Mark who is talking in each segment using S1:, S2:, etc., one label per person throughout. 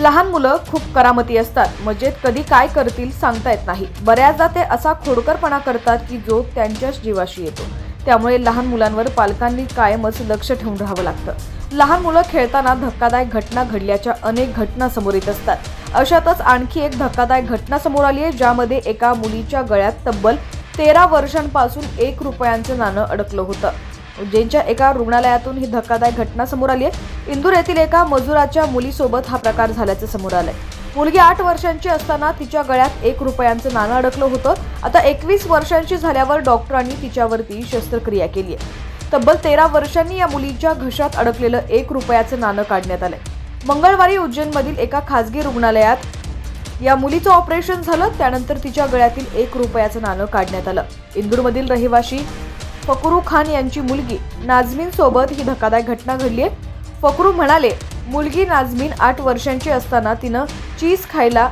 S1: लहान मुलं खूप करामती असतात, म्हणजे कधी काय करतील सांगता येत नाही। बऱ्याचदा ते असा खोडकरपणा करतात की जो त्यांच्याच जीवाशी येतो। त्यामुळे लहान मुलांवर पालकांनी कायमच लक्ष ठेवून राहावं लागतं। लहान मुलं खेळताना धक्कादायक घटना घडल्याच्या अनेक घटना समोर येत असतात। अशातच आणखी एक धक्कादायक घटना समोर आली आहे, ज्यामध्ये एका मुलीच्या गळ्यात तब्बल 13 वर्षांपासून 1 रुपयांचं नाणं अडकलं होतं। उज्जैनच्या एका रुग्णालयातून ही धक्कादायक घटना समोर आली आहे। इंदूर येथील एका मजुराच्या मुलीसोबत हा प्रकार झाल्याचं समोर आलंय। मुलगी 8 वर्षांची असताना तिच्या गळ्यात 1 रुपयांचं नाणं अडकलं होतं। आता 21 वर्षांची झाल्यावर डॉक्टरांनी तिच्यावरती शस्त्रक्रिया केली आहे। तब्बल 13 वर्षांनी या मुलीच्या घशात अडकलेलं 1 रुपयाचं नाणं काढण्यात आलंय। मंगळवारी उज्जैनमधील एका खासगी रुग्णालयात या मुलीचं ऑपरेशन झालं। त्यानंतर तिच्या गळ्यातील 1 रुपयाचं नाणं काढण्यात आलं। इंदूरमधील रहिवाशी फकरू खान यांची मुलगी नाझमीन सोबत ही धक्कादायक घटना घडली आहे। फकरू म्हणाले, मुलगी नाझमीन 8 वर्षांची असताना तिनं चीज खायला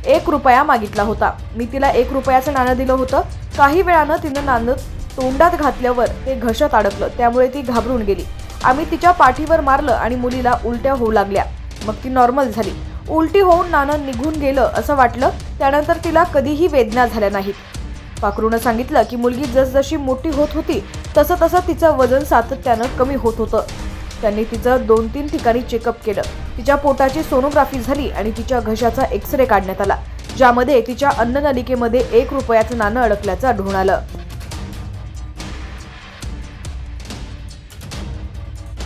S1: 1 रुपया मागितला होता। मी तिला 1 रुपयाचं नाणं दिलं होतं। काही वेळानं तिनं नाणं तोंडात घातल्यावर ते घशात अडकलं, त्यामुळे ती घाबरून गेली। आम्ही तिच्या पाठीवर मारलं आणि मुलीला उलट्या होऊ लागल्या। मग ती नॉर्मल झाली। उलटी होऊन नाणं निघून गेलं असं वाटलं। त्यानंतर तिला कधीही वेदना झाल्या नाहीत। फकरूनं सांगितलं की मुलगी जसजशी मोठी होत होती तसं तसं तिचं वजन सातत्यानं कमी होत होतं। त्यांनी तिचं 2-3 ठिकाणी चेकअप केलं। तिच्या पोटाची सोनोग्राफी झाली आणि तिच्या घशाचा एक्सरे काढण्यात आला, ज्यामध्ये तिच्या अन्ननलिकेमध्ये 1 रुपयाचं नाणं अडकल्याचं आढळून आलं।